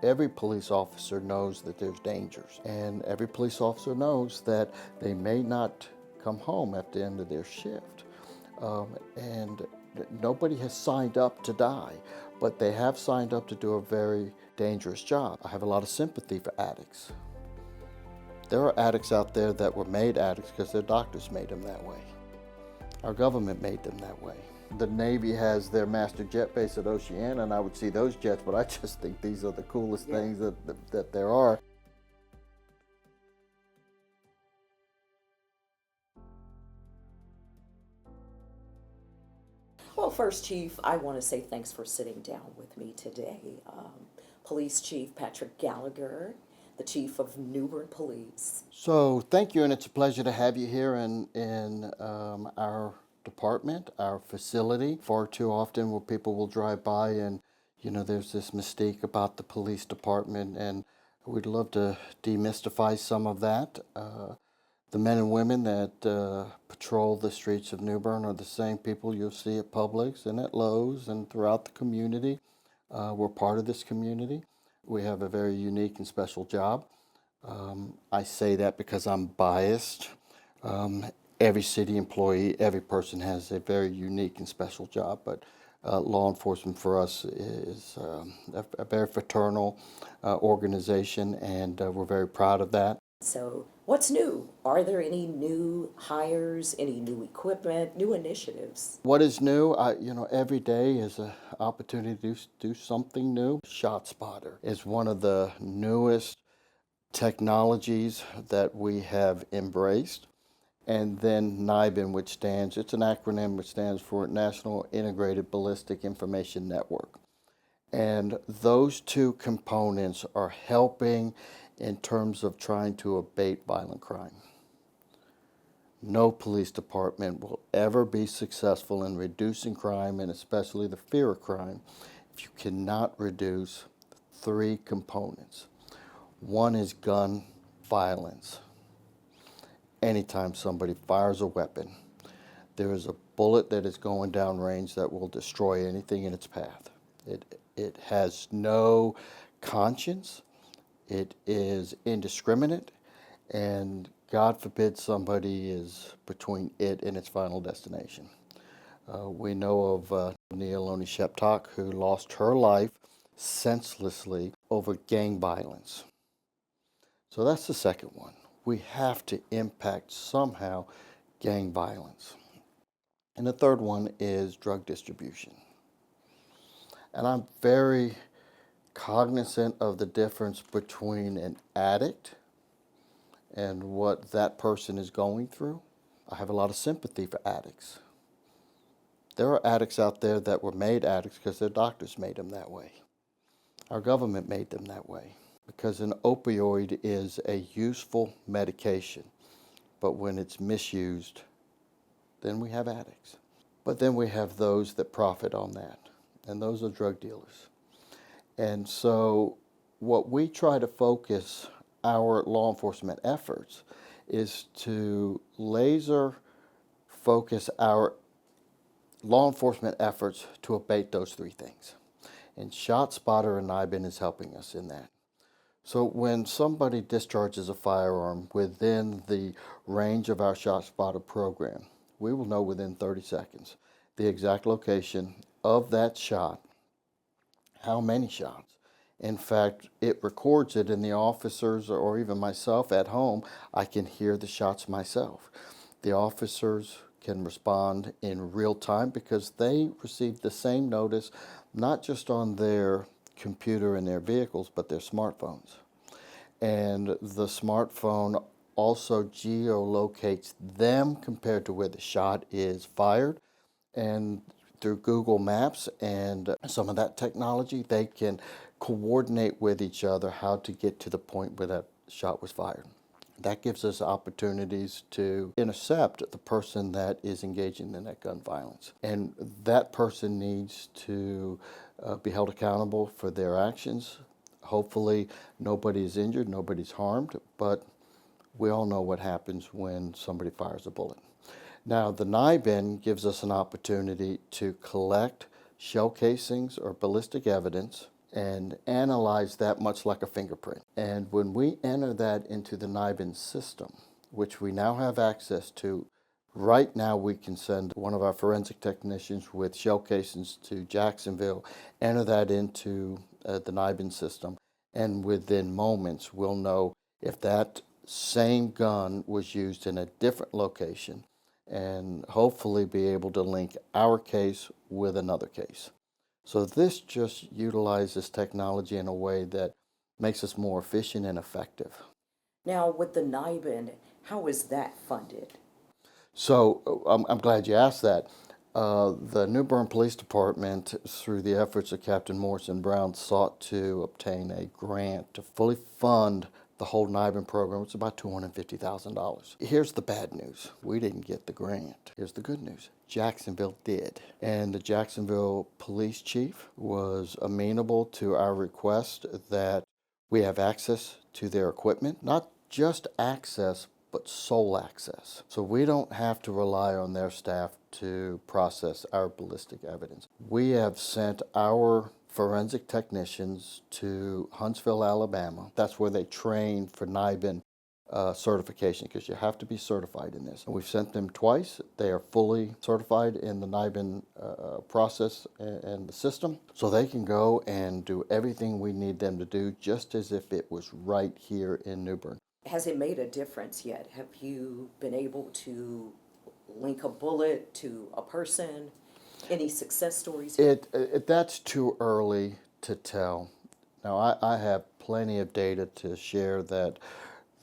Every police officer knows that there's dangers, and every police officer knows that they may not come home at the end of their shift. And nobody has signed up to die, but they have signed up to do a very dangerous job. I have a lot of sympathy for addicts. There are addicts out there that were made addicts because their doctors made them that way. Our government made them that way. The Navy has their master jet base at Oceana, and I would see those jets, but I just think these are the coolest things that there are. Well, first, Chief, I want to say thanks for sitting down with me today. Police Chief Patrick Gallagher, the Chief of Bern Police. So thank you, and it's a pleasure to have you here in our department, our facility. Far too often where people will drive by and, there's this mystique about the police department, and we'd love to demystify some of that. The men and women that patrol the streets of New Bern are the same people you'll see at Publix and at Lowe's and throughout the community. We're part of this community. We have a very unique and special job. I say that because I'm biased. Every city employee, every person has a very unique and special job, but law enforcement for us is a very fraternal organization, and we're very proud of that. So, what's new? Are there any new hires, any new equipment, new initiatives? What is new? Every day is an opportunity to do something new. ShotSpotter is one of the newest technologies that we have embraced. And then NIBIN, it's an acronym which stands for National Integrated Ballistic Information Network. And those two components are helping in terms of trying to abate violent crime. No police department will ever be successful in reducing crime, and especially the fear of crime, if you cannot reduce three components. One is gun violence. Anytime somebody fires a weapon, there is a bullet that is going down range that will destroy anything in its path. It has no conscience. It is indiscriminate, and God forbid somebody is between it and its final destination. We know of Nia'Loni Sheptock, who lost her life senselessly over gang violence. So that's the second one. We have to impact somehow gang violence. And the third one is drug distribution. And I'm very cognizant of the difference between an addict and what that person is going through. I have a lot of sympathy for addicts. There are addicts out there that were made addicts because their doctors made them that way. Our government made them that way, because an opioid is a useful medication, but when it's misused, then we have addicts. But then we have those that profit on that, and those are drug dealers. And so what we try to focus our law enforcement efforts is to laser focus our law enforcement efforts to abate those three things. And ShotSpotter and NIBIN is helping us in that. So when somebody discharges a firearm within the range of our ShotSpotter program, we will know within 30 seconds the exact location of that shot, how many shots. In fact, it records it, and the officers or even myself at home, I can hear the shots myself. The officers can respond in real time because they receive the same notice, not just on their computer in their vehicles, but their smartphones. And the smartphone also geolocates them compared to where the shot is fired. And through Google Maps and some of that technology, they can coordinate with each other how to get to the point where that shot was fired. That gives us opportunities to intercept the person that is engaging in that gun violence. And that person needs to be held accountable for their actions. Hopefully nobody is injured, nobody's harmed, but we all know what happens when somebody fires a bullet. Now, the NIBIN gives us an opportunity to collect shell casings or ballistic evidence and analyze that much like a fingerprint. And when we enter that into the NIBIN system, which we now have access to, right now we can send one of our forensic technicians with shell casings to Jacksonville, enter that into the NIBIN system, and within moments we'll know if that same gun was used in a different location, and hopefully be able to link our case with another case. So this just utilizes technology in a way that makes us more efficient and effective. Now, with the NIBIN, how is that funded? So I'm glad you asked that. The New Bern Police Department, through the efforts of Captain Morrison Brown, sought to obtain a grant to fully fund the whole NIBIN program. It's about $250,000. Here's the bad news. We didn't get the grant. Here's the good news. Jacksonville did. And the Jacksonville police chief was amenable to our request that we have access to their equipment, not just access, but sole access. So we don't have to rely on their staff to process our ballistic evidence. We have sent our forensic technicians to Huntsville, Alabama. That's where they train for NIBIN certification, because you have to be certified in this. And we've sent them twice. They are fully certified in the NIBIN process and the system, so they can go and do everything we need them to do, just as if it was right here in New Bern. Has it made a difference yet? Have you been able to link a bullet to a person? Any success stories? That's too early to tell. Now, I have plenty of data to share that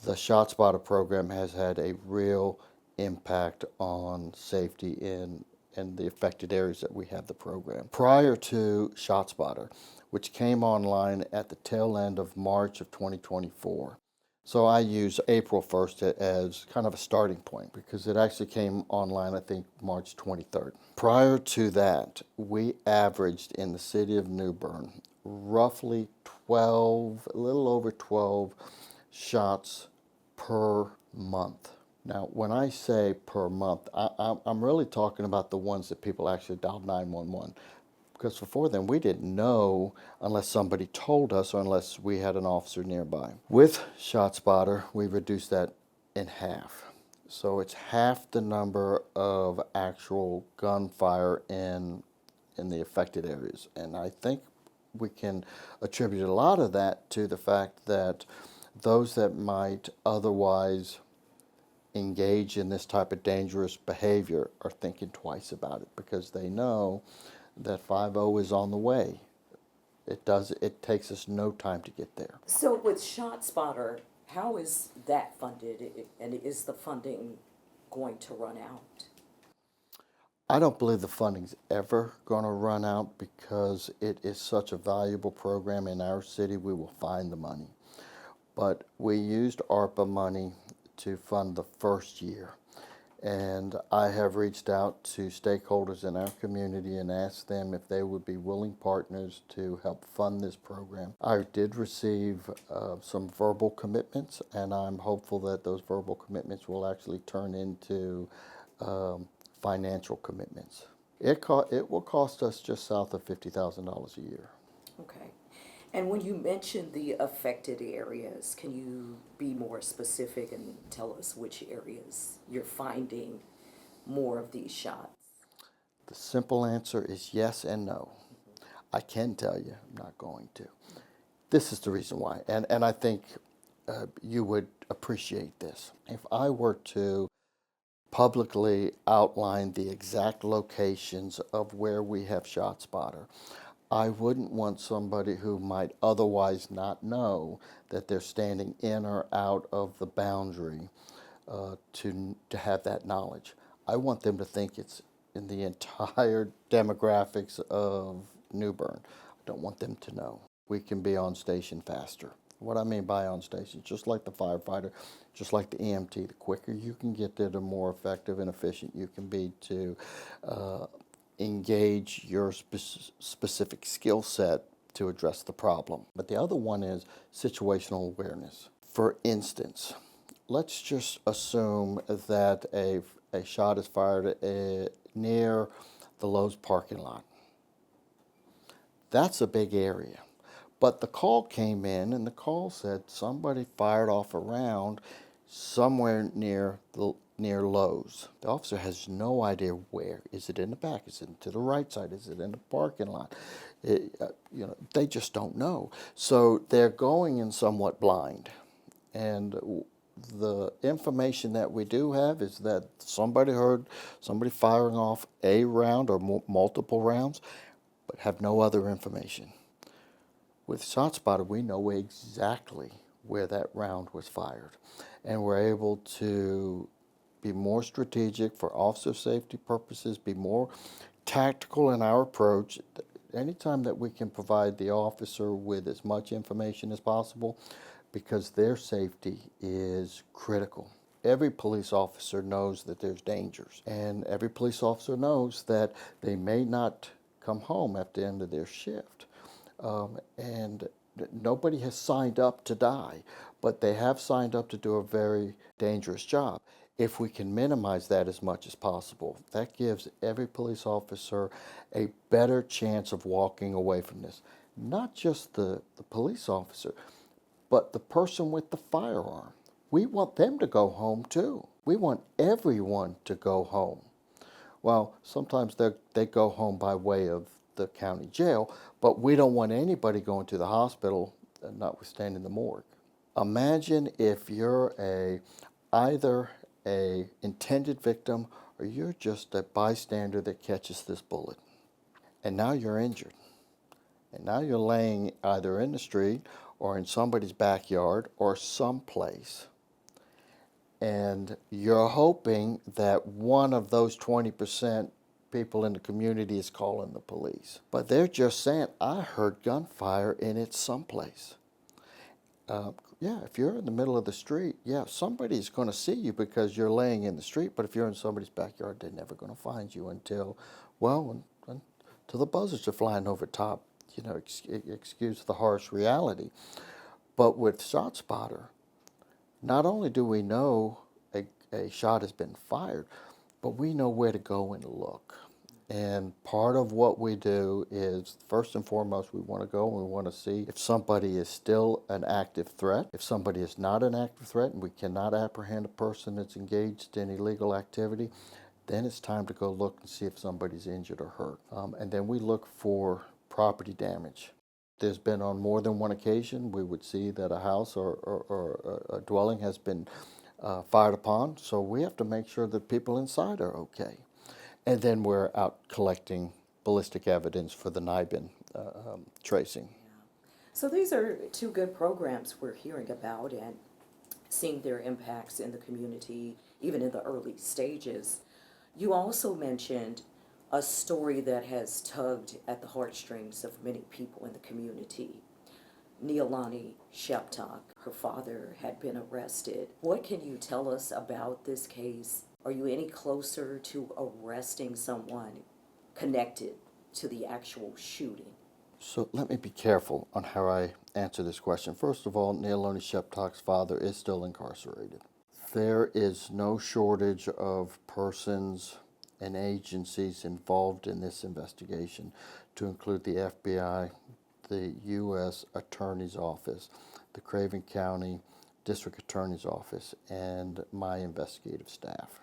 the ShotSpotter program has had a real impact on safety in the affected areas that we have the program. Prior to ShotSpotter, which came online at the tail end of March of 2024, so I use April 1st as kind of a starting point, because it actually came online, I think, March 23rd. Prior to that, we averaged in the city of New Bern roughly 12, a little over 12 shots per month. Now, when I say per month, I'm really talking about the ones that people actually dialed 911. Because before then, we didn't know unless somebody told us or unless we had an officer nearby. With ShotSpotter, we reduced that in half. So it's half the number of actual gunfire in the affected areas. And I think we can attribute a lot of that to the fact that those that might otherwise engage in this type of dangerous behavior are thinking twice about it, because they know that 5-0 is on the way. It takes us no time to get there. So with ShotSpotter, how is that funded, and is the funding going to run out? I don't believe the funding's ever going to run out, because it is such a valuable program in our city. We will find the money. But we used ARPA money to fund the first year. And I have reached out to stakeholders in our community and asked them if they would be willing partners to help fund this program. I did receive some verbal commitments, and I'm hopeful that those verbal commitments will actually turn into financial commitments. It will cost us just south of $50,000 a year. Okay. And when you mentioned the affected areas, can you be more specific and tell us which areas you're finding more of these shots? The simple answer is yes and no. I can tell you, I'm not going to. This is the reason why, and I think you would appreciate this. If I were to publicly outline the exact locations of where we have ShotSpotter, I wouldn't want somebody who might otherwise not know that they're standing in or out of the boundary to have that knowledge. I want them to think it's in the entire demographics of New Bern. I don't want them to know. We can be on station faster. What I mean by on station, just like the firefighter, just like the EMT, the quicker you can get there, the more effective and efficient you can be to engage your specific skill set to address the problem. But the other one is situational awareness. For instance, let's just assume that a shot is fired near the Lowe's parking lot. That's a big area. But the call came in, and the call said somebody fired off a round somewhere near Lowe's. The officer has no idea where. Is it in the back? Is it to the right side? Is it in the parking lot? They just don't know. So they're going in somewhat blind. And the information that we do have is that somebody heard somebody firing off a round or multiple rounds, but have no other information. With ShotSpotter, we know exactly where that round was fired, and we're able to be more strategic for officer safety purposes, be more tactical in our approach. Anytime that we can provide the officer with as much information as possible, because their safety is critical. Every police officer knows that there's dangers, and every police officer knows that they may not come home at the end of their shift. And nobody has signed up to die, but they have signed up to do a very dangerous job. If we can minimize that as much as possible, that gives every police officer a better chance of walking away from this. Not just the police officer, but the person with the firearm. We want them to go home too. We want everyone to go home. Well, sometimes they go home by way of the county jail, but we don't want anybody going to the hospital, notwithstanding the morgue. Imagine if you're either a intended victim or you're just a bystander that catches this bullet. And now you're injured. And now you're laying either in the street or in somebody's backyard or someplace. And you're hoping that one of those 20% people in the community is calling the police. But they're just saying, I heard gunfire and it's someplace. Yeah, if you're in the middle of the street, yeah, somebody's going to see you because you're laying in the street. But if you're in somebody's backyard, they're never going to find you until the buzzards are flying over top. Excuse the harsh reality. But with ShotSpotter, not only do we know a shot has been fired, but we know where to go and look. And part of what we do is, first and foremost, we want to go and we want to see if somebody is still an active threat. If somebody is not an active threat and we cannot apprehend a person that's engaged in illegal activity, then it's time to go look and see if somebody's injured or hurt. And then we look for property damage. There's been on more than one occasion we would see that a house or a dwelling has been fired upon, so we have to make sure that people inside are okay. And then we're out collecting ballistic evidence for the NIBIN tracing. So these are two good programs we're hearing about and seeing their impacts in the community, even in the early stages. You also mentioned a story that has tugged at the heartstrings of many people in the community. Nia'Loni Sheptock, her father, had been arrested. What can you tell us about this case? Are you any closer to arresting someone connected to the actual shooting? So let me be careful on how I answer this question. First of all, Nia'Loni Sheptock's father is still incarcerated. There is no shortage of persons and agencies involved in this investigation, to include the FBI, the U.S. Attorney's Office, the Craven County District Attorney's Office, and my investigative staff.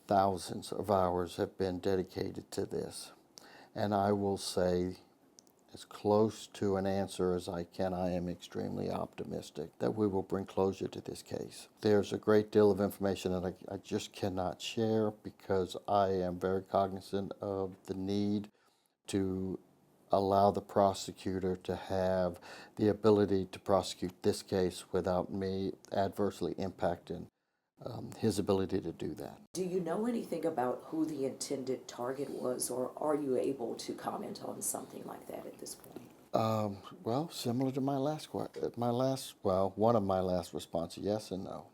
Thousands of hours have been dedicated to this, and I will say, as close to an answer as I can, I am extremely optimistic that we will bring closure to this case. There's a great deal of information that I just cannot share because I am very cognizant of the need to allow the prosecutor to have the ability to prosecute this case without me adversely impacting his ability to do that. Do you know anything about who the intended target was, or are you able to comment on something like that at this point? Well, similar to one of my last responses, yes and no.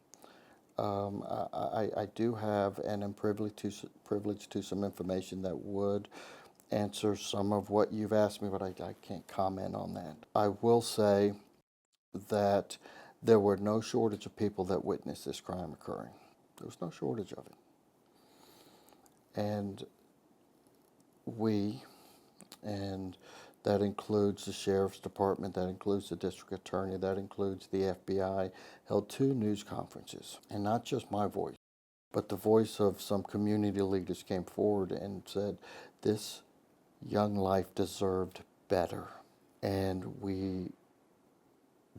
I do have and am privileged to some information that would answer some of what you've asked me, but I can't comment on that. I will say that there were no shortage of people that witnessed this crime occurring. There was no shortage of it. And we and That includes the Sheriff's Department, that includes the District Attorney, that includes the FBI, held 2 news conferences. And not just my voice, but the voice of some community leaders came forward and said, this young life deserved better. And we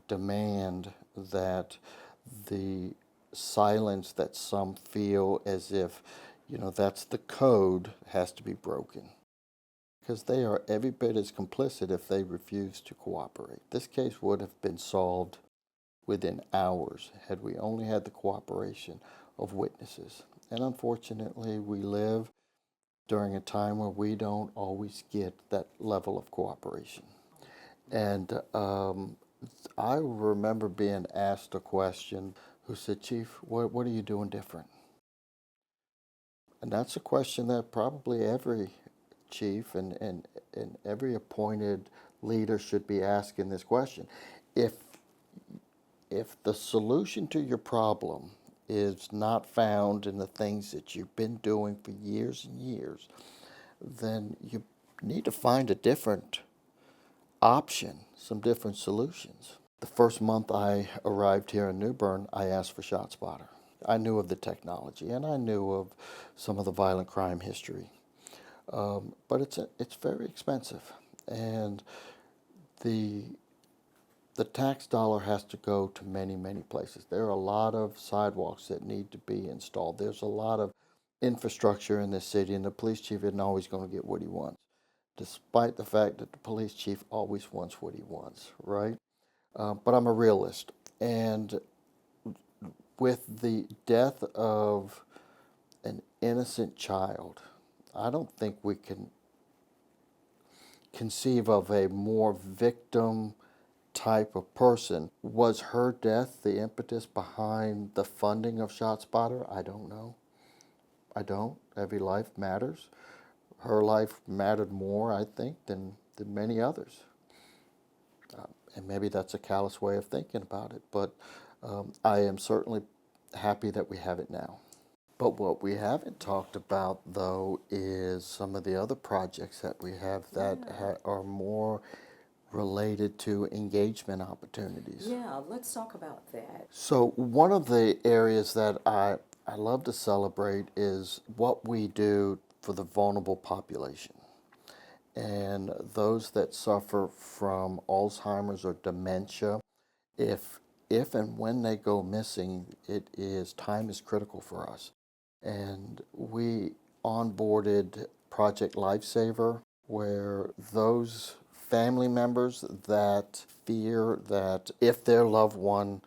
demand that the silence that some feel as if, that's the code, has to be broken. Because they are every bit as complicit if they refuse to cooperate. This case would have been solved within hours had we only had the cooperation of witnesses. And unfortunately, we live during a time where we don't always get that level of cooperation. And I remember being asked a question who said, Chief, what are you doing different? And that's a question that probably every chief and every appointed leader should be asking this question. If the solution to your problem is not found in the things that you've been doing for years and years, then you need to find a different option, some different solutions. The first month I arrived here in New Bern, I asked for ShotSpotter. I knew of the technology and I knew of some of the violent crime history. But it's very expensive, and the tax dollar has to go to many, many places. There are a lot of sidewalks that need to be installed. There's a lot of infrastructure in this city, and the police chief isn't always going to get what he wants, despite the fact that the police chief always wants what he wants, right? But I'm a realist, and with the death of an innocent child, I don't think we can conceive of a more victim type of person. Was her death the impetus behind the funding of ShotSpotter? I don't know. I don't. Every life matters. Her life mattered more, I think, than many others. And maybe that's a callous way of thinking about it, but I am certainly happy that we have it now. But what we haven't talked about, though, is some of the other projects that we have that are more related to engagement opportunities. Yeah, let's talk about that. So one of the areas that I love to celebrate is what we do for the vulnerable population. And those that suffer from Alzheimer's or dementia, if and when they go missing, time is critical for us. And we onboarded Project Lifesaver, where those family members that fear that if their loved one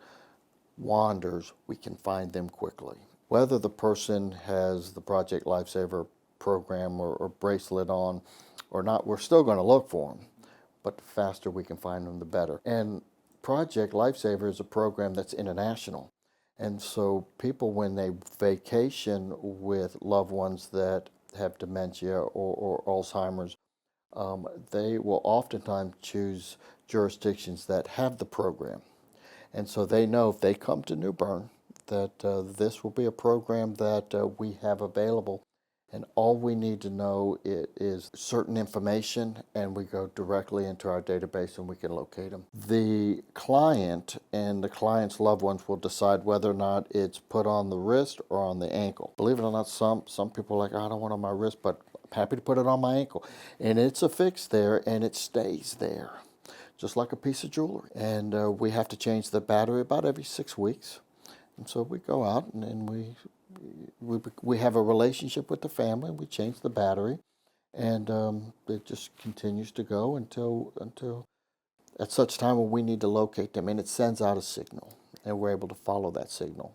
wanders, we can find them quickly. Whether the person has the Project Lifesaver program or bracelet on or not, we're still going to look for them. But the faster we can find them, the better. And Project Lifesaver is a program that's international. And so people, when they vacation with loved ones that have dementia or Alzheimer's, they will oftentimes choose jurisdictions that have the program. And so they know if they come to New Bern that this will be a program that we have available. And all we need to know is certain information, and we go directly into our database and we can locate them. The client and the client's loved ones will decide whether or not it's put on the wrist or on the ankle. Believe it or not, some people are like, I don't want it on my wrist, but I'm happy to put it on my ankle. And it's affixed there and it stays there, just like a piece of jewelry. And we have to change the battery about every 6 weeks. And so we go out and we have a relationship with the family. We change the battery, and it just continues to go until at such time when we need to locate them, and it sends out a signal, and we're able to follow that signal.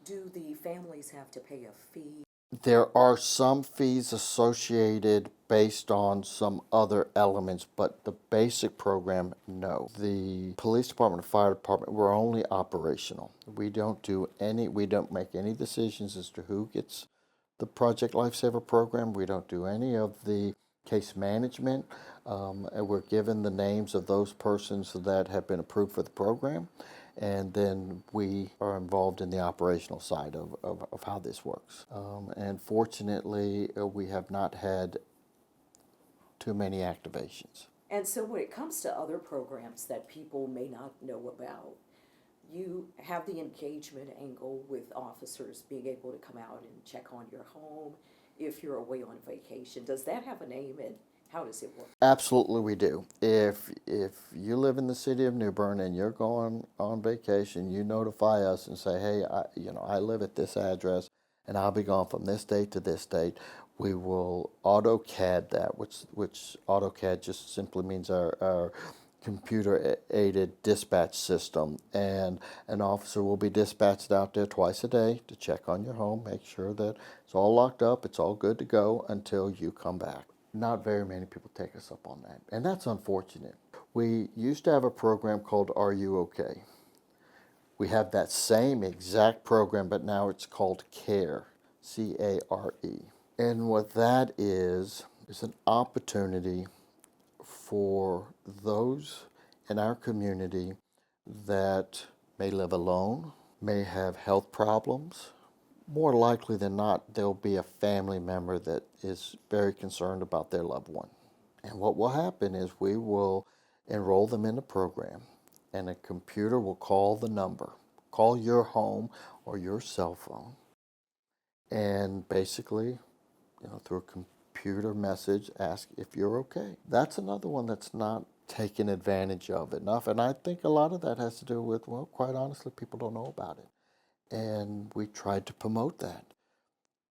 Do the families have to pay a fee? There are some fees associated based on some other elements, but the basic program, no. The police department and fire department, we're only operational. We don't make any decisions as to who gets the Project Lifesaver program. We don't do any of the case management. And we're given the names of those persons that have been approved for the program. And then we are involved in the operational side of how this works. And fortunately, we have not had too many activations. And so when it comes to other programs that people may not know about, you have the engagement angle with officers being able to come out and check on your home if you're away on vacation. Does that have a name, and how does it work? Absolutely, we do. If you live in the city of New Bern and you're going on vacation, you notify us and say, "Hey, I live at this address, and I'll be gone from this date to this date." We will AutoCAD that, which AutoCAD just simply means our computer aided dispatch system, and an officer will be dispatched out there twice a day to check on your home, make sure that it's all locked up, it's all good to go until you come back. Not very many people take us up on that, and that's unfortunate. We used to have a program called Are You OK? We have that same exact program, but now it's called CARE, CARE. And what that is an opportunity for those in our community that may live alone, may have health problems. More likely than not, there'll be a family member that is very concerned about their loved one. And what will happen is we will enroll them in the program, and a computer will call the number, call your home or your cell phone, and basically, through a computer message, ask if you're okay. That's another one that's not taken advantage of enough, and I think a lot of that has to do with, well, quite honestly, people don't know about it, and we tried to promote that.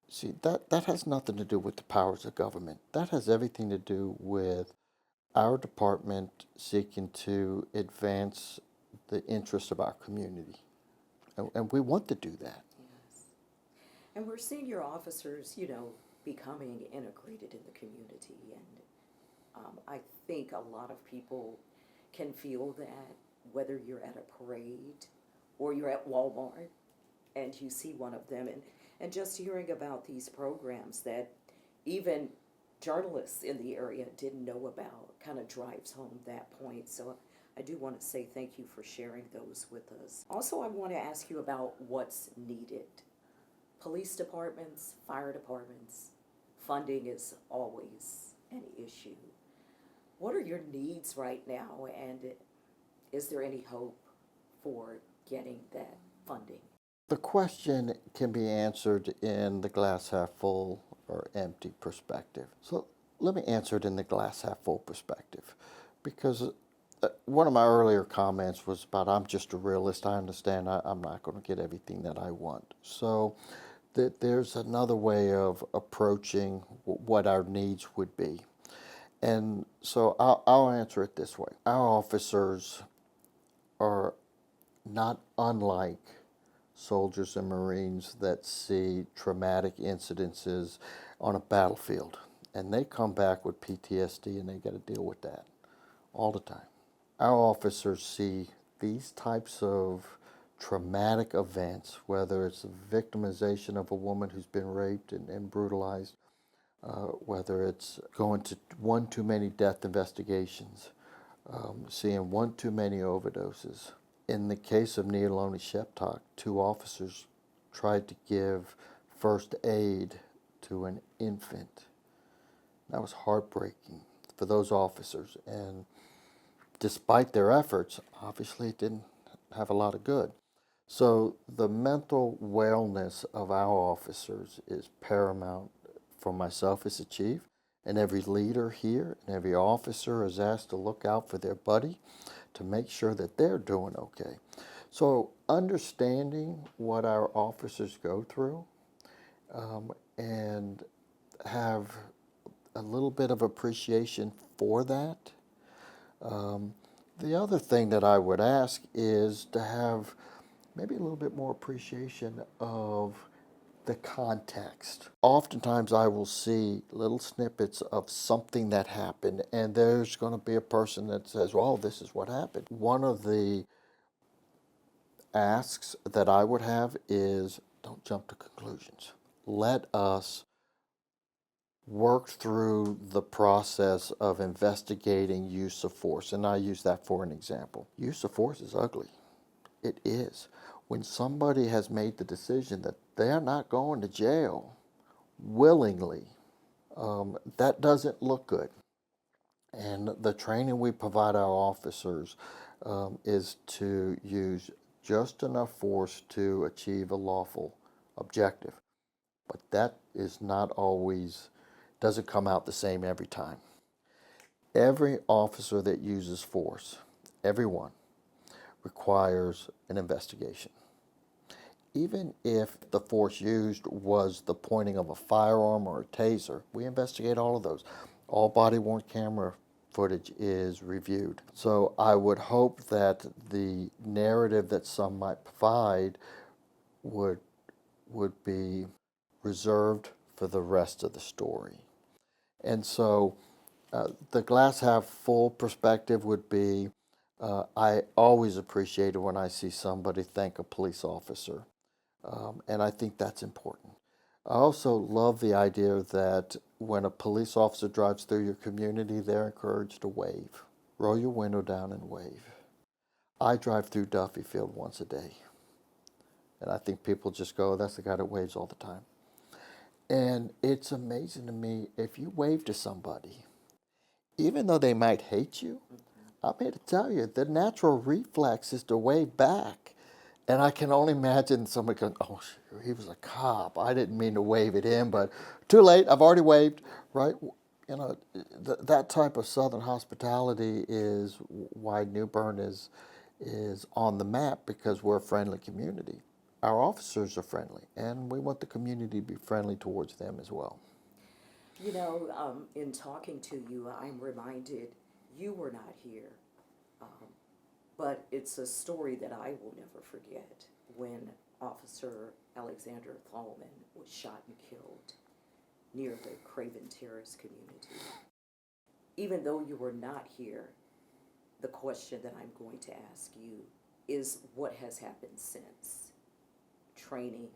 See, that has nothing to do with the powers of government. That has everything to do with our department seeking to advance the interests of our community. And we want to do that. Yes. And we're seeing your officers, becoming integrated in the community. And I think a lot of people can feel that whether you're at a parade or you're at Walmart and you see one of them, and just hearing about these programs that even journalists in the area didn't know about kind of drives home that point. So I do want to say thank you for sharing those with us. Also, I want to ask you about what's needed. Police departments, fire departments, funding is always an issue. What are your needs right now, and is there any hope for getting that funding? The question can be answered in the glass half full or empty perspective. So let me answer it in the glass half full perspective, because one of my earlier comments was about I'm just a realist. I understand I'm not going to get everything that I want. So there's another way of approaching what our needs would be. And so I'll answer it this way. Our officers are not unlike soldiers and Marines that see traumatic incidences on a battlefield. And they come back with PTSD and they got to deal with that all the time. Our officers see these types of traumatic events, whether it's the victimization of a woman who's been raped and brutalized, whether it's going to one too many death investigations, seeing one too many overdoses. In the case of Nia'Loni Sheptock, 2 officers tried to give first aid to an infant. That was heartbreaking for those officers, and despite their efforts, obviously it didn't have a lot of good. So the mental wellness of our officers is paramount for myself as a chief, and every leader here and every officer is asked to look out for their buddy to make sure that they're doing okay. So understanding what our officers go through and have a little bit of appreciation for that. The other thing that I would ask is to have maybe a little bit more appreciation of the context. Oftentimes I will see little snippets of something that happened, and there's going to be a person that says, well, this is what happened. One of the asks that I would have is don't jump to conclusions. Let us work through the process of investigating use of force. And I use that for an example. Use of force is ugly. It is. When somebody has made the decision that they're not going to jail willingly, that doesn't look good. And the training we provide our officers is to use just enough force to achieve a lawful objective. But that is not always, doesn't come out the same every time. Every officer that uses force, everyone, requires an investigation. Even if the force used was the pointing of a firearm or a taser, we investigate all of those. All body-worn camera footage is reviewed. So I would hope that the narrative that some might provide would be reserved for the rest of the story. And so the glass half full perspective would be I always appreciate it when I see somebody thank a police officer. And I think that's important. I also love the idea that when a police officer drives through your community, they're encouraged to wave. Roll your window down and wave. I drive through Duffy Field once a day. And I think people just go, that's the guy that waves all the time. And it's amazing to me, if you wave to somebody, even though they might hate you, I'm here to tell you, the natural reflex is to wave back. And I can only imagine somebody going, oh, he was a cop. I didn't mean to wave at him, but too late. I've already waved, right? You know, that type of Southern hospitality is why New Bern is on the map, because we're a friendly community. Our officers are friendly, and we want the community to be friendly towards them as well. You know, in talking to you, I'm reminded you were not here, but it's a story that I will never forget when Officer Alexander Thalman was shot and killed near the Craven Terrace community. Even though you were not here, the question that I'm going to ask you is what has happened since? Training,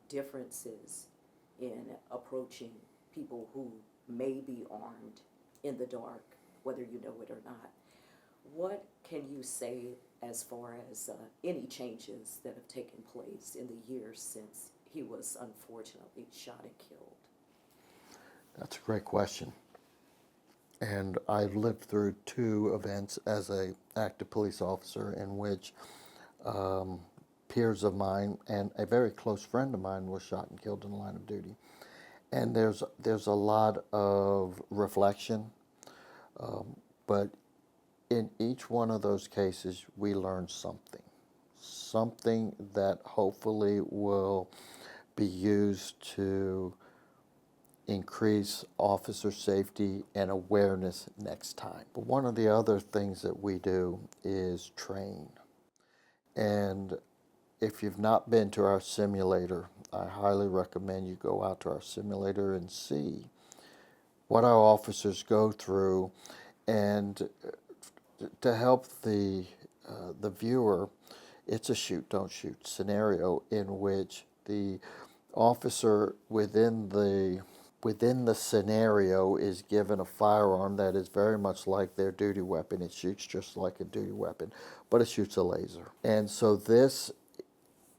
differences in approaching people who may be armed in the dark, whether you know it or not. What can you say as far as any changes that have taken place in the years since he was unfortunately shot and killed? That's a great question. And I've lived through two events as an active police officer in which peers of mine and a very close friend of mine was shot and killed in the line of duty. And there's a lot of reflection, but in each one of those cases, we learned something that hopefully will be used to increase officer safety and awareness next time. But one of the other things that we do is train. And if you've not been to our simulator, I highly recommend you go out to our simulator and see what our officers go through, and to help the viewer, it's a shoot, don't shoot scenario in which the officer within the scenario is given a firearm that is very much like their duty weapon. It shoots just like a duty weapon, but it shoots a laser. And so this,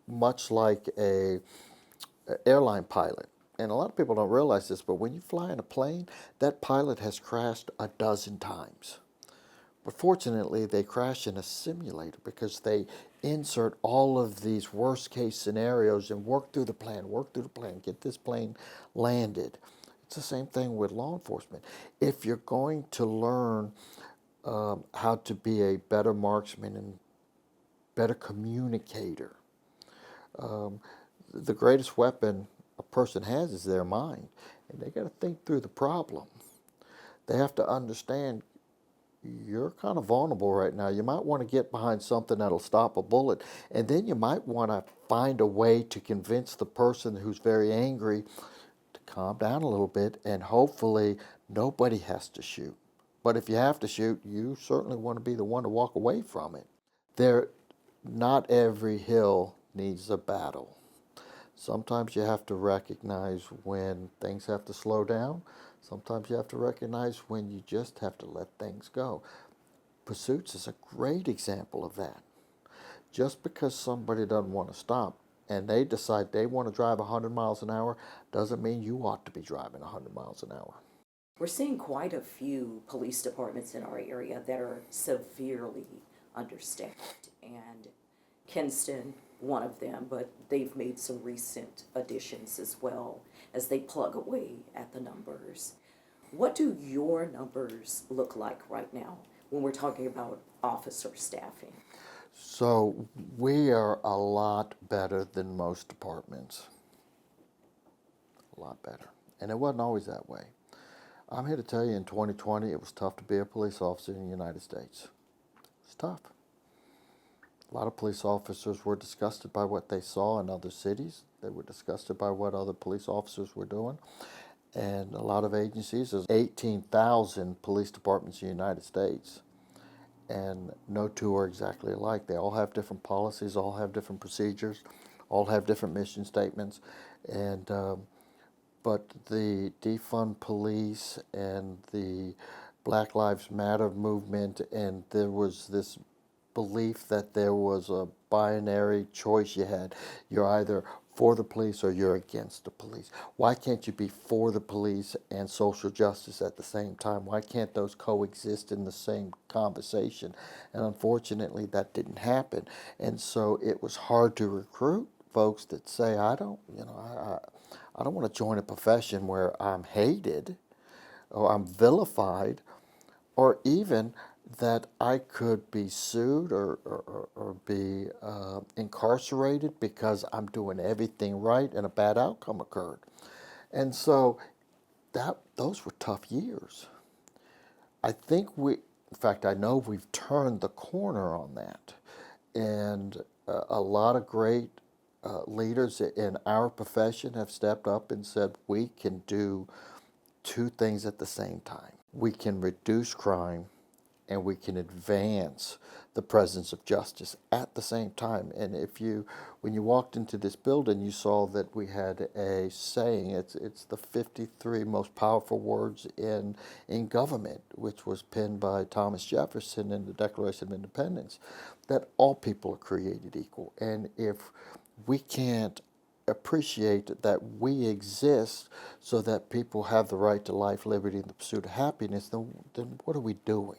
much like a airline pilot, and a lot of people don't realize this, but when you fly in a plane, that pilot has crashed a dozen times. But fortunately, they crash in a simulator because they insert all of these worst case scenarios and work through the plan, get this plane landed. It's the same thing with law enforcement. If you're going to learn how to be a better marksman and better communicator, the greatest weapon a person has is their mind. And they got to think through the problem. They have to understand you're kind of vulnerable right now. You might want to get behind something that'll stop a bullet. And then you might want to find a way to convince the person who's very angry to calm down a little bit, and hopefully nobody has to shoot. But if you have to shoot, you certainly want to be the one to walk away from it. Not every hill needs a battle. Sometimes you have to recognize when things have to slow down. Sometimes you have to recognize when you just have to let things go. Pursuits is a great example of that. Just because somebody doesn't want to stop and they decide they want to drive 100 miles an hour doesn't mean you ought to be driving 100 miles an hour. We're seeing quite a few police departments in our area that are severely understaffed, and Kinston, one of them, but they've made some recent additions as well as they plug away at the numbers. What do your numbers look like right now when we're talking about officer staffing? So we are a lot better than most departments. A lot better. And it wasn't always that way. I'm here to tell you in 2020 it was tough to be a police officer in the United States. It's tough. A lot of police officers were disgusted by what they saw in other cities. They were disgusted by what other police officers were doing. And a lot of agencies, there's 18,000 police departments in the United States. And no two are exactly alike. They all have different policies, all have different procedures, all have different mission statements. And but the defund police and the Black Lives Matter movement, and there was this belief that there was a binary choice you had. You're either for the police or you're against the police. Why can't you be for the police and social justice at the same time? Why can't those coexist in the same conversation? And unfortunately, that didn't happen. And so it was hard to recruit folks that say, I don't want to join a profession where I'm hated or I'm vilified, or even that I could be sued or be incarcerated because I'm doing everything right and a bad outcome occurred. And so those were tough years. I think in fact, I know we've turned the corner on that. And a lot of great leaders in our profession have stepped up and said, we can do two things at the same time. We can reduce crime and we can advance the presence of justice at the same time. And when you walked into this building, you saw that we had a saying, it's the 53 most powerful words in government, which was penned by Thomas Jefferson in the Declaration of Independence, that all people are created equal. And if we can't appreciate that we exist so that people have the right to life, liberty, and the pursuit of happiness, then what are we doing?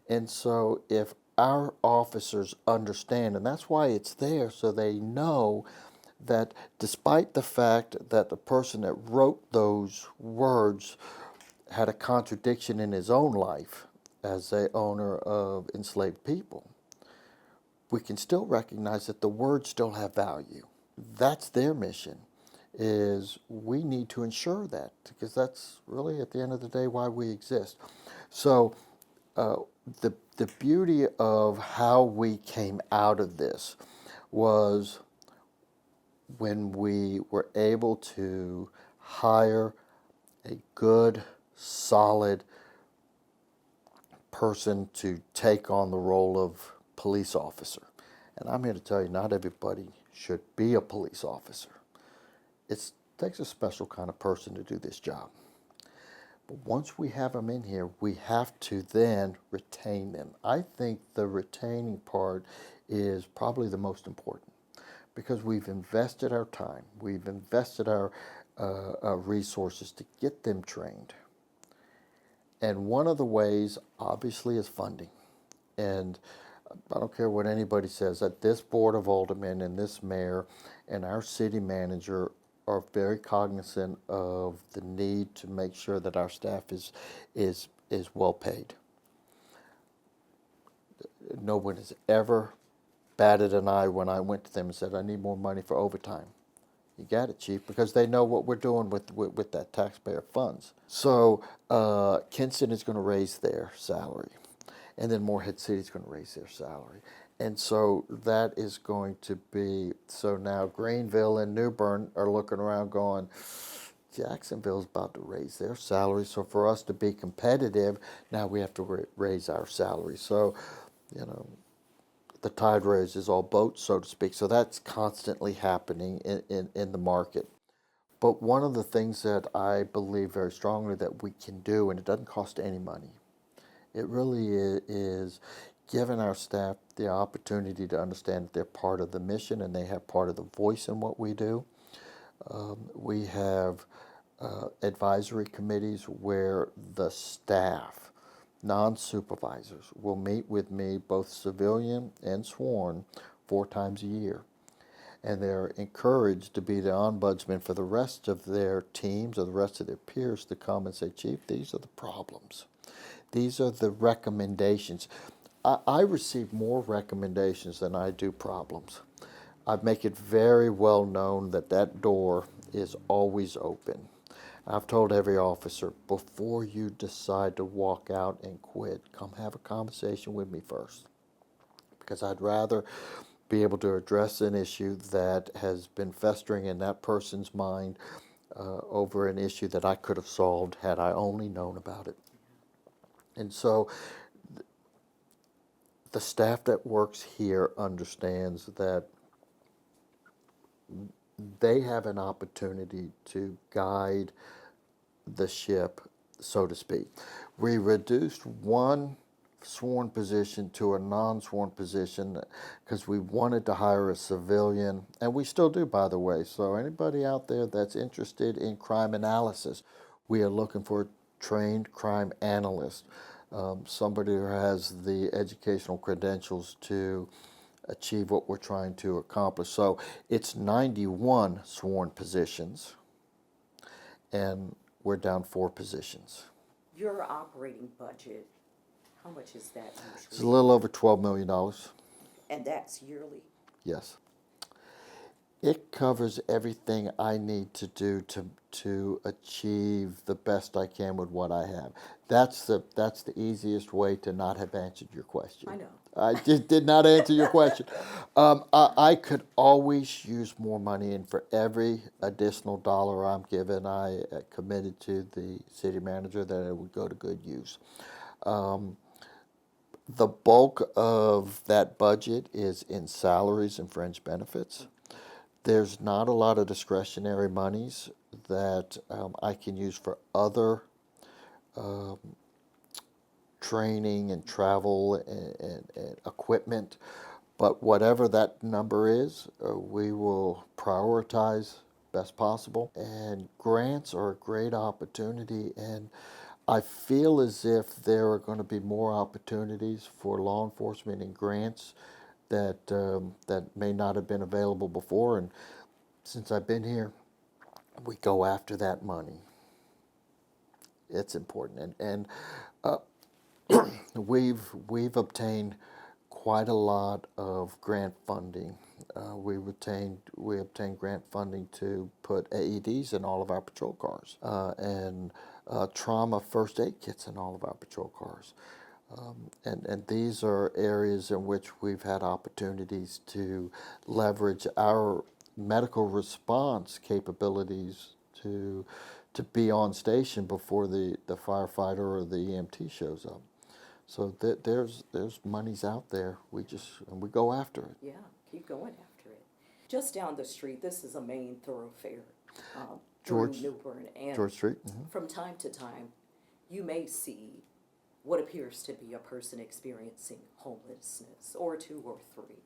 And so if our officers understand, and that's why it's there, so they know that despite the fact that the person that wrote those words had a contradiction in his own life as a owner of enslaved people, we can still recognize that the words still have value. That's their mission, is we need to ensure that, because that's really at the end of the day why we exist. So the beauty of how we came out of this was when we were able to hire a good, solid person to take on the role of police officer. And I'm here to tell you, not everybody should be a police officer. It takes a special kind of person to do this job. But once we have them in here, we have to then retain them. I think the retaining part is probably the most important, because we've invested our time, we've invested our resources to get them trained. And one of the ways, obviously, is funding. And I don't care what anybody says, that this Board of Aldermen and this mayor and our city manager are very cognizant of the need to make sure that our staff is well paid. No one has ever batted an eye when I went to them and said, I need more money for overtime. You got it, Chief, because they know what we're doing with that taxpayer funds. So Kinston is going to raise their salary, and then Morehead City is going to raise their salary. And so that is going to be, so now Greenville and New Bern are looking around going, Jacksonville's about to raise their salary. So for us to be competitive, now we have to raise our salary. So, the tide raises all boats, so to speak. So that's constantly happening in the market. But one of the things that I believe very strongly that we can do, and it doesn't cost any money, it really is giving our staff the opportunity to understand that they're part of the mission and they have part of the voice in what we do. We have advisory committees where the staff, non-supervisors, will meet with me, both civilian and sworn, 4 times a year. And they're encouraged to be the ombudsman for the rest of their teams or the rest of their peers to come and say, Chief, these are the problems. These are the recommendations. I receive more recommendations than I do problems. I make it very well known that that door is always open. I've told every officer, before you decide to walk out and quit, come have a conversation with me first. Because I'd rather be able to address an issue that has been festering in that person's mind over an issue that I could have solved had I only known about it. And so the staff that works here understands that they have an opportunity to guide the ship, so to speak. We reduced one sworn position to a non-sworn position because we wanted to hire a civilian, and we still do, by the way. So anybody out there that's interested in crime analysis, we are looking for a trained crime analyst, somebody who has the educational credentials to achieve what we're trying to accomplish. So it's 91 sworn positions, and we're down 4 positions. Your operating budget, how much is that It's a usually? little over $12 million. And that's yearly? Yes. It covers everything I need to do to achieve the best I can with what I have. That's the easiest way to not have answered your question. I know. I did not answer your question. I could always use more money, and for every additional dollar I'm given, I committed to the city manager that it would go to good use. The bulk of that budget is in salaries and fringe benefits. There's not a lot of discretionary monies that I can use for other training and travel and equipment. But whatever that number is, we will prioritize best possible. And grants are a great opportunity. And I feel as if there are going to be more opportunities for law enforcement and grants that may not have been available before. And since I've been here, we go after that money. It's important, and we've obtained quite a lot of grant funding. We obtained grant funding to put AEDs in all of our patrol cars, and trauma first aid kits in all of our patrol cars. And these are areas in which we've had opportunities to leverage our medical response capabilities to be on station before the firefighter or the EMT shows up. So there's monies out there. We go after it. Yeah, keep going after it. Just down the street, this is a main thoroughfare through George- New Bern. And George Street. Mhm. from time to time, you may see what appears to be a person experiencing homelessness, or 2 or 3.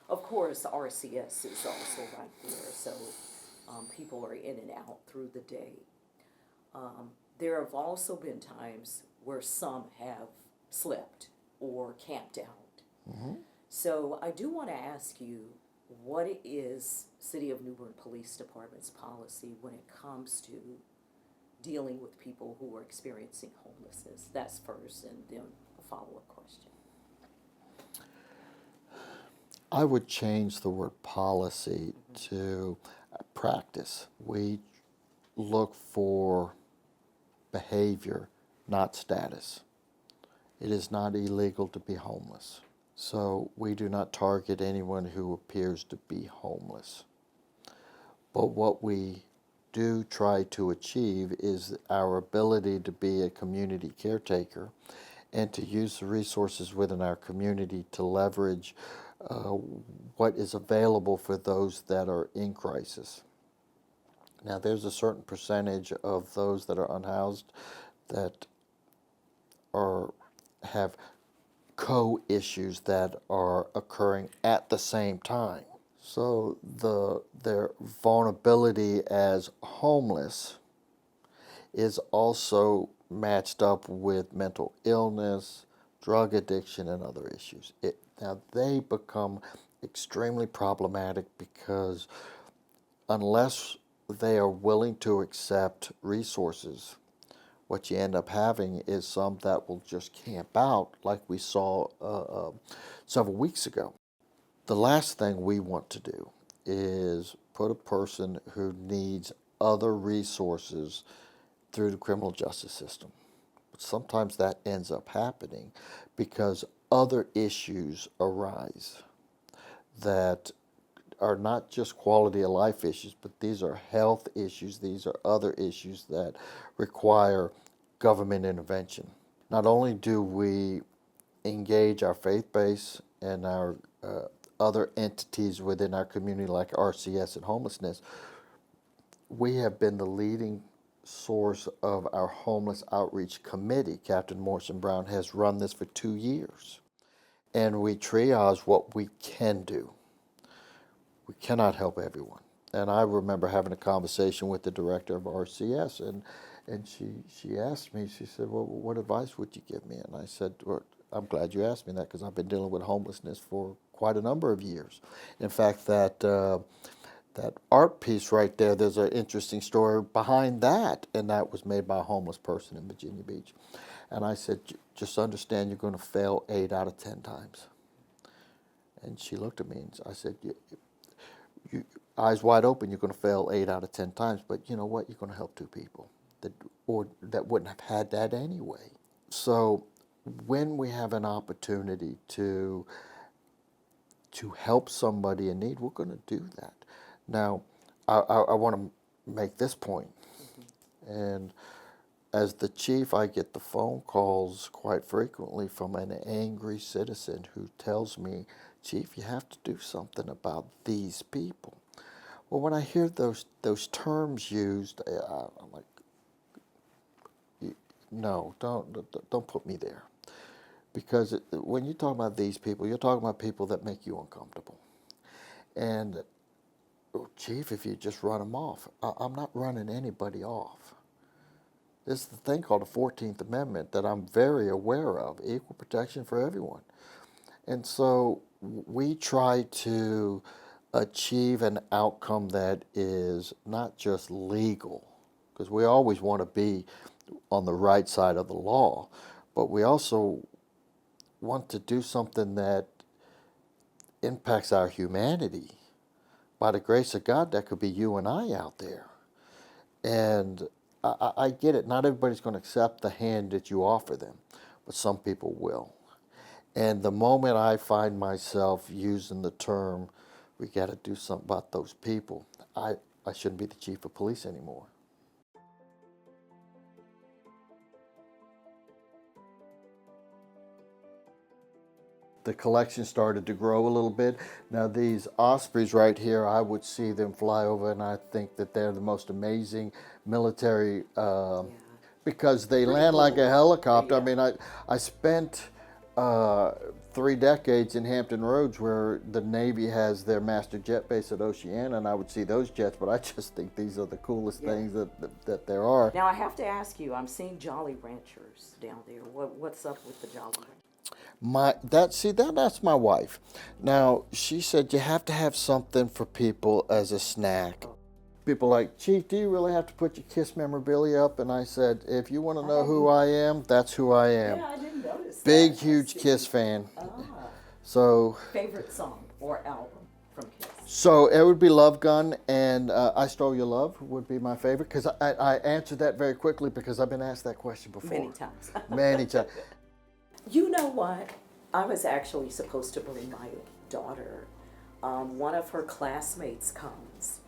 Of course, RCS is also right there, so people are in and out through the day. There have also been times where some have slept or camped out. Mm-hmm. So I do want to ask you, what is City of New Bern Police Department's policy when it comes to dealing with people who are experiencing homelessness? That's first, and then a follow-up question. I would change the word policy to practice. We look for behavior, not status. It is not illegal to be homeless. So we do not target anyone who appears to be homeless. But what we do try to achieve is our ability to be a community caretaker and to use the resources within our community to leverage what is available for those that are in crisis. Now, there's a certain percentage of those that are unhoused that have co-issues that are occurring at the same time. So their vulnerability as homeless is also matched up with mental illness, drug addiction, and other issues. Now, they become extremely problematic because unless they are willing to accept resources, what you end up having is some that will just camp out, like we saw several weeks ago. The last thing we want to do is put a person who needs other resources through the criminal justice system. But sometimes that ends up happening because other issues arise that are not just quality of life issues, but these are health issues. These are other issues that require government intervention. Not only do we engage our faith base and our other entities within our community like RCS and homelessness, we have been the leading source of our homeless outreach committee. Captain Morrison Brown has run this for 2 years. And we triage what we can do. We cannot help everyone. And I remember having a conversation with the director of RCS, and she asked me, she said, well, what advice would you give me? And I said, well, I'm glad you asked me that because I've been dealing with homelessness for quite a number of years. In fact, that art piece right there, there's an interesting story behind that, and that was made by a homeless person in Virginia Beach. And I said, just understand you're going to fail 8 out of 10 times. And she looked at me and I said, you eyes wide open, you're going to fail 8 out of 10 times, but you know what? You're going to help 2 people that wouldn't have had that anyway. So when we have an opportunity to help somebody in need, we're going to do that. Now, I want to make this point, and as the chief, I get the phone calls quite frequently from an angry citizen who tells me, Chief, you have to do something about these people. Well, when I hear those terms used, I'm like, no, don't put me there. Because when you talk about these people, you're talking about people that make you uncomfortable. And, Chief, if you just run them off, I'm not running anybody off. There's the thing called the 14th Amendment that I'm very aware of, equal protection for everyone. And so we try to achieve an outcome that is not just legal, because we always want to be on the right side of the law, but we also want to do something that impacts our humanity. By the grace of God, that could be you and I out there. And I get it. Not everybody's going to accept the hand that you offer them, but some people will. And the moment I find myself using the term, we got to do something about those people, I shouldn't be the chief of police anymore. The collection started to grow a little bit. Now these ospreys right here, I would see them fly over and I think that they're the most amazing military because they land like a helicopter. Yeah. I mean, I spent 3 decades in Hampton Roads where the Navy has their master jet base at Oceana, and I would see those jets, but I just think these are the coolest things that there are. Now I have to ask you, I'm seeing Jolly Ranchers down there. What's up with the Jolly Ranchers? That's my wife. Now, she said you have to have something for people as a snack. People like, Chief, do you really have to put your KISS memorabilia up? And I said, if you want to know who I am, that's who I am. Yeah, I didn't notice Big, that. huge KISS fan. Ah, So, favorite song or album from KISS? so it would be Love Gun, and I Stole Your Love would be my favorite, because I answered that very quickly because I've been asked that question before. Many times. Many times. You know what? I was actually supposed to bring my daughter. One of her classmates comes,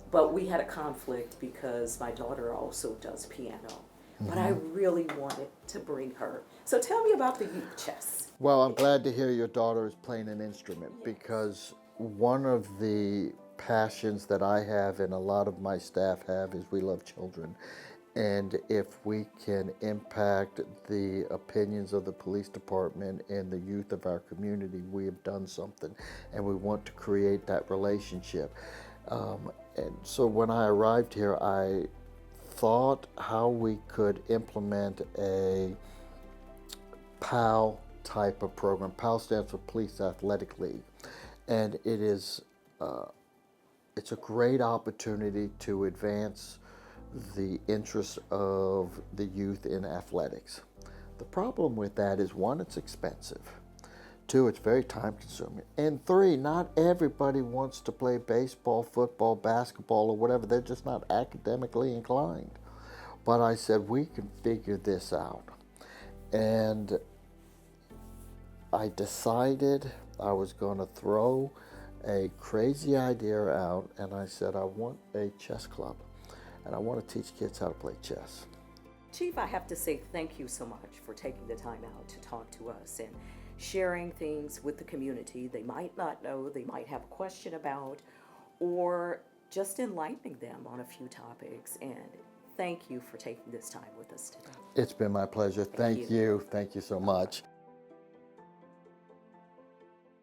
but we had a conflict because my daughter also does piano. But I really wanted to bring her. So tell me about the youth chess. Well, I'm glad to hear your daughter is playing an instrument, because one of the passions that I have and a lot of my staff have is we love children. And if we can impact the opinions of the police department and the youth of our community, we have done something, and we want to create that relationship. And so when I arrived here, I thought how we could implement a PAL type of program. PAL stands for Police Athletic League, and it's a great opportunity to advance the interests of the youth in athletics. The problem with that is, one, it's expensive. Two, it's very time consuming. And three, not everybody wants to play baseball, football, basketball, or whatever. They're just not academically inclined. But I said, we can figure this out. And I decided I was going to throw a crazy idea out, and I said, I want a chess club, and I want to teach kids how to play chess. Chief, I have to say thank you so much for taking the time out to talk to us and sharing things with the community they might not know, they might have a question about, or just enlightening them on a few topics. And thank you for taking this time with us today. It's been my pleasure. Thank you. Thank you so much.